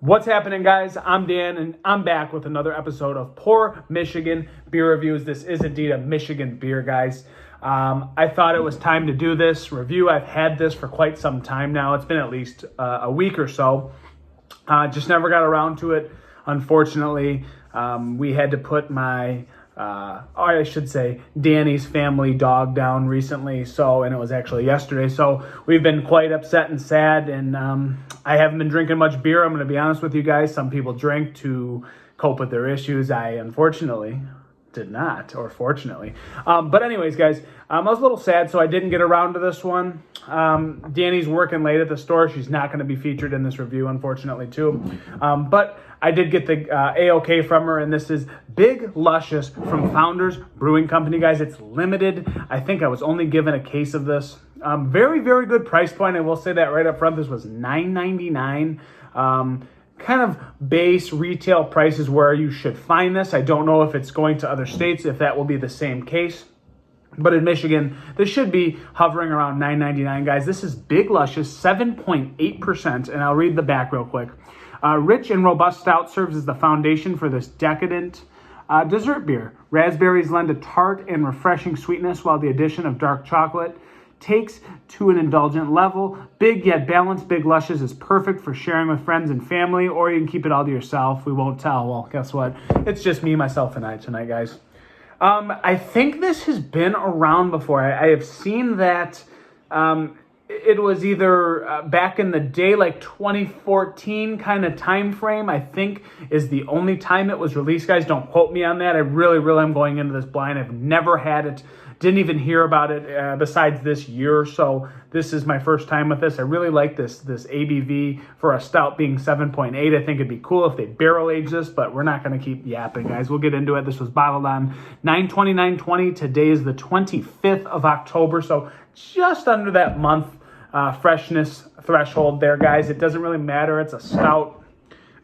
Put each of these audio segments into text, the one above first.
What's happening, guys? I'm Dan, and I'm back with another episode of Pour Michigan Beer Reviews. This is indeed a Michigan beer, guys. I thought it was time to do this review. I've had this for quite some time now. It's been at least a week or so. Just never got around to it. Unfortunately, we had to put my, I should say, Danny's family dog down recently. And it was actually yesterday. So we've been quite upset and sad. And I haven't been drinking much beer. I'm going to be honest with you guys. Some people drink to cope with their issues. I unfortunately did not, or fortunately. But anyways, guys, I was a little sad, so I didn't get around to this one. Danny's working late at the store. She's not going to be featured in this review, unfortunately, too. But I did get the A-OK from her, and this is Big Luscious from Founders Brewing Company, guys. It's limited. I think I was only given a case of this. Very, very good price point. I will say that right up front. This was $9.99. Kind of base retail prices where you should find this. I don't know if it's going to other states, if that will be the same case. But in Michigan, this should be hovering around $9.99, guys. This is Big Luscious, 7.8%, and I'll read the back real quick. Rich and robust stout serves as the foundation for this decadent dessert beer. Raspberries lend a tart and refreshing sweetness, while the addition of dark chocolate takes to an indulgent level. Big yet balanced, Big Luscious is perfect for sharing with friends and family, or you can keep it all to yourself. We won't tell. Well, guess what? It's just me, myself, and I tonight, guys. I think this has been around before. I have seen that it was either back in the day, like 2014 kind of time frame, I think is the only time it was released, guys. Don't quote me on that. I really am going into this blind. I've never had it. Didn't even hear about it besides this year or so. This is my first time with this. I really like this ABV for a stout being 7.8. I think it'd be cool if they barrel age this, but we're not going to keep yapping, guys. We'll get into it. This was bottled on 9/29/20. Today is the 25th of October, so just under that month freshness threshold there, guys. It doesn't really matter. It's a stout.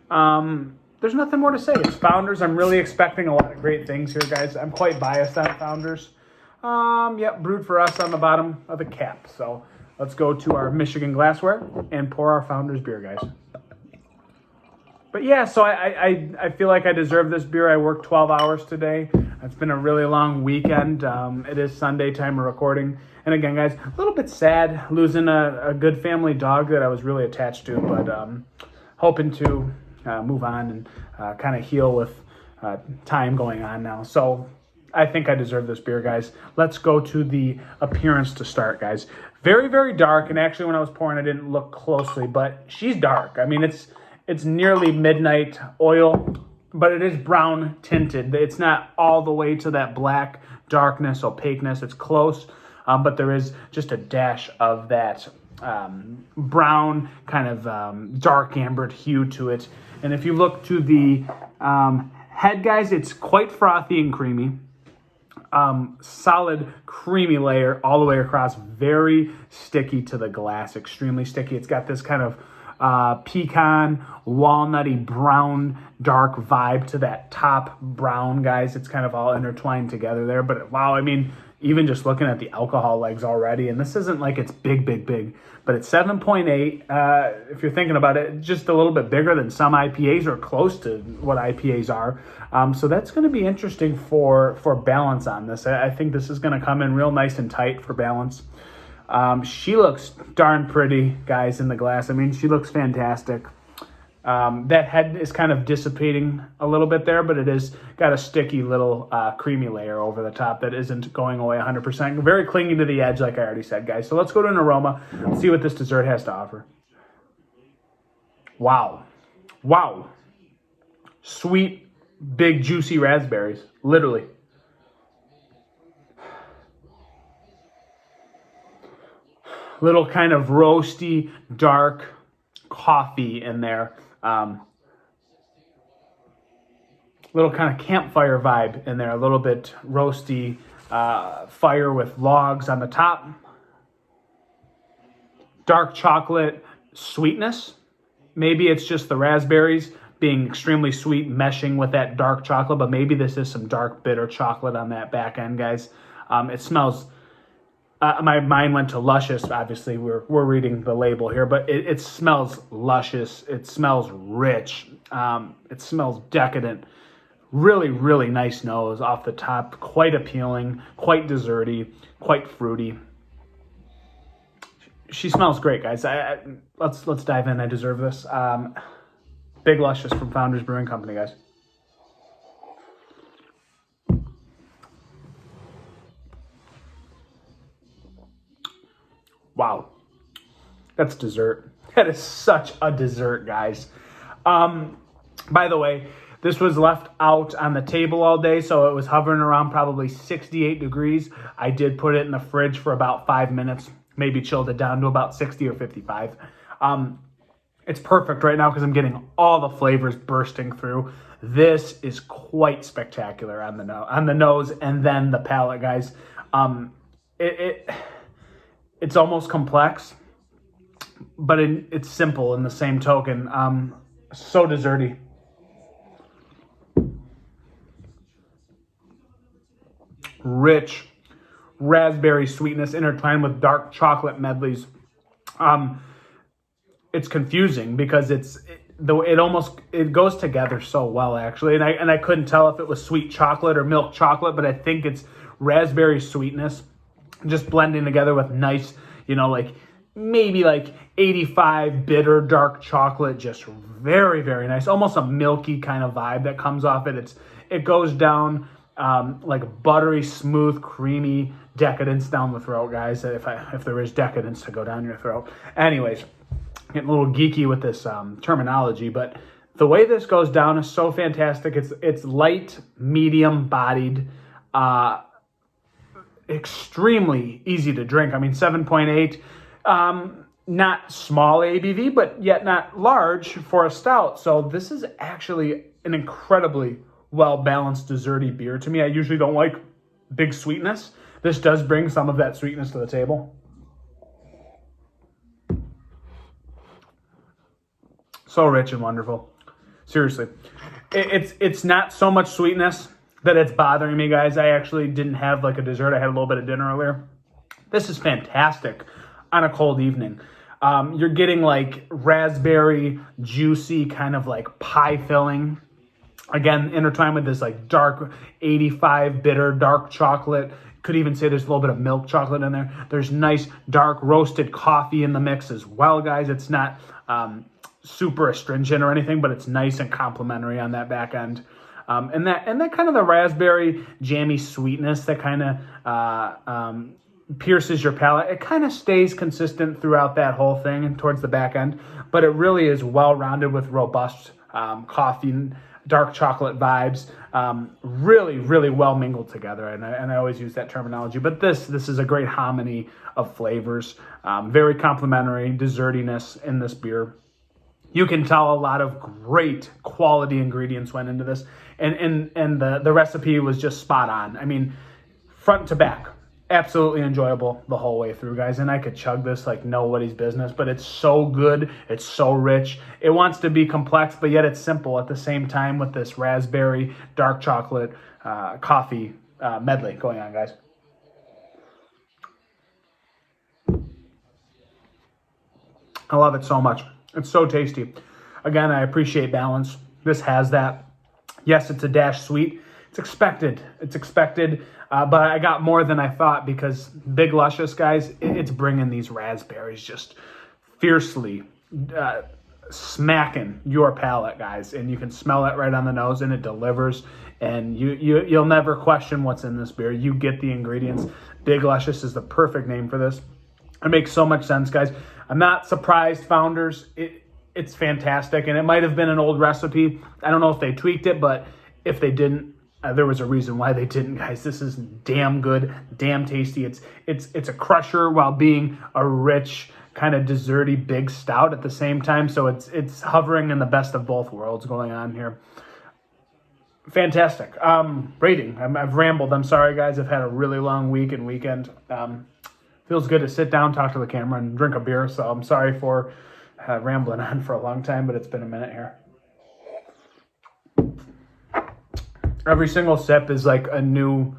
There's nothing more to say. It's Founders. I'm really expecting a lot of great things here, guys. I'm quite biased on Founders. Yep, brewed for us on the bottom of the cap. So let's go to our Michigan glassware and pour our Founders beer, guys. But yeah, so I feel like I deserve this beer. I worked 12 hours today. It's been a really long weekend. It is Sunday time of recording. And again, guys, a little bit sad losing a good family dog that I was really attached to, but hoping to move on and kind of heal with time going on now. So I think I deserve this beer, guys. Let's go to the appearance to start, guys. Very, very dark. And actually, when I was pouring, I didn't look closely, but she's dark. I mean, it's nearly midnight oil, but it is brown tinted. It's not all the way to that black darkness, opaqueness. It's close, but there is just a dash of that brown kind of dark ambered hue to it. And if you look to the head, guys, it's quite frothy and creamy. Solid creamy layer all the way across, very sticky to the glass, extremely sticky. It's got this kind of pecan, walnutty, brown, dark vibe to that top brown, guys. It's kind of all intertwined together there. But wow, I mean, even just looking at the alcohol legs already, and this isn't like it's big, but it's 7.8. If you're thinking about it, just a little bit bigger than some IPAs or close to what IPAs are. So that's going to be interesting for balance on this. I think this is going to come in real nice and tight for balance. She looks darn pretty, guys, in the glass. I mean, she looks fantastic. That head is kind of dissipating a little bit there, but it is got a sticky little creamy layer over the top that isn't going away 100%. Very clinging to the edge, like I already said, guys. So let's go to an aroma and see what this dessert has to offer. Wow. Sweet, big, juicy raspberries, literally. Little kind of roasty, dark coffee in there. Little kind of campfire vibe in there. A little bit roasty fire with logs on the top. Dark chocolate sweetness. Maybe it's just the raspberries being extremely sweet, meshing with that dark chocolate, but maybe this is some dark bitter chocolate on that back end, guys. It smells my mind went to Luscious. Obviously, we're reading the label here, but it smells luscious. It smells rich. It smells decadent. Really, really nice nose off the top. Quite appealing. Quite desserty. Quite fruity. She smells great, guys. Let's dive in. I deserve this. Big Luscious from Founders Brewing Company, guys. Wow, that's dessert. That is such a dessert, guys. By the way, this was left out on the table all day, so it was hovering around probably 68 degrees. I did put it in the fridge for about 5 minutes, maybe chilled it down to about 60 or 55. It's perfect right now because I'm getting all the flavors bursting through. This is quite spectacular on the nose and then the palate, guys. It's almost complex, but it's simple in the same token. So desserty. Rich raspberry sweetness intertwined with dark chocolate medleys. It's confusing because it goes together so well, actually. And I couldn't tell if it was sweet chocolate or milk chocolate, but I think it's raspberry sweetness just blending together with nice, maybe 85 bitter dark chocolate, just very, very nice. Almost a milky kind of vibe that comes off it. It goes down like buttery, smooth, creamy decadence down the throat, guys. If there is decadence to go down your throat. Anyways, getting a little geeky with this terminology, but the way this goes down is so fantastic. It's light, medium bodied, extremely easy to drink. I mean, 7.8, not small ABV, but yet not large for a stout. So this is actually an incredibly well-balanced desserty beer. To me, I usually don't like big sweetness. This does bring some of that sweetness to the table. So rich and wonderful. Seriously. It's not so much sweetness that it's bothering me, guys. I actually didn't have a dessert. I had a little bit of dinner earlier. This is fantastic on a cold evening. You're getting raspberry, juicy kind of pie filling. Again, intertwined with this dark 85 bitter dark chocolate. Could even say there's a little bit of milk chocolate in there. There's nice dark roasted coffee in the mix as well, guys. It's not super astringent or anything, but it's nice and complimentary on that back end. And that kind of the raspberry jammy sweetness that kind of pierces your palate. It kind of stays consistent throughout that whole thing and towards the back end, but it really is well-rounded with robust coffee and dark chocolate vibes. Really, really well mingled together, and I always use that terminology. But this is a great harmony of flavors. Very complimentary dessertiness in this beer. You can tell a lot of great quality ingredients went into this, and the recipe was just spot on. I mean, front to back, absolutely enjoyable the whole way through, guys. And I could chug this like nobody's business, but it's so good. It's so rich. It wants to be complex, but yet it's simple at the same time with this raspberry, dark chocolate, coffee medley going on, guys. I love it so much. It's so tasty. Again, I appreciate balance. This has that. Yes, it's a dash sweet. It's expected. But I got more than I thought because Big Luscious, guys, it's bringing these raspberries just fiercely smacking your palate, guys. And you can smell it right on the nose, and it delivers. And you'll never question what's in this beer. You get the ingredients. Big Luscious is the perfect name for this. It makes so much sense, guys. I'm not surprised, founders. It's fantastic, and it might have been an old recipe. I don't know if they tweaked it, but if they didn't, there was a reason why they didn't, guys. This is damn good, damn tasty. It's a crusher while being a rich, kind of desserty big stout at the same time. So it's hovering in the best of both worlds going on here. Fantastic. Rating. I've rambled. I'm sorry, guys. I've had a really long week and weekend. Feels good to sit down, talk to the camera, and drink a beer. So I'm sorry for rambling on for a long time, but it's been a minute here. Every single sip is like a new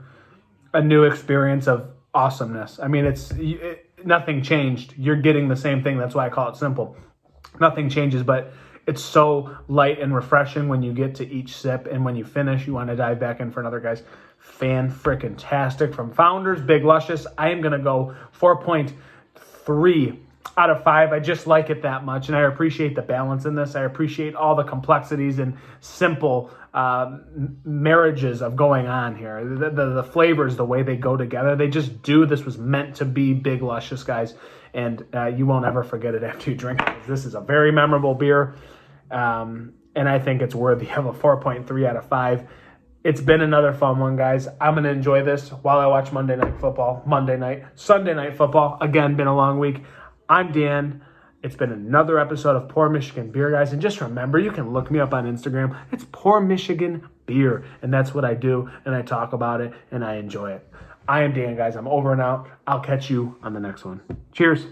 experience of awesomeness. I mean, nothing changed. You're getting the same thing. That's why I call it simple. Nothing changes, but it's so light and refreshing when you get to each sip, and when you finish, you want to dive back in for another, guys. Fan-frickin-tastic from Founders, Big Luscious. I am going to go 4.3 out of 5. I just like it that much, and I appreciate the balance in this. I appreciate all the complexities and simple marriages of going on here. The flavors, the way they go together, they just do. This was meant to be Big Luscious, guys, and you won't ever forget it after you drink it. This is a very memorable beer, and I think it's worthy of a 4.3 out of 5. It's been another fun one, guys. I'm going to enjoy this while I watch Sunday Night Football. Again, been a long week. I'm Dan. It's been another episode of Pour Michigan Beer, guys. And just remember, you can look me up on Instagram. It's Pour Michigan Beer. And that's what I do. And I talk about it. And I enjoy it. I am Dan, guys. I'm over and out. I'll catch you on the next one. Cheers.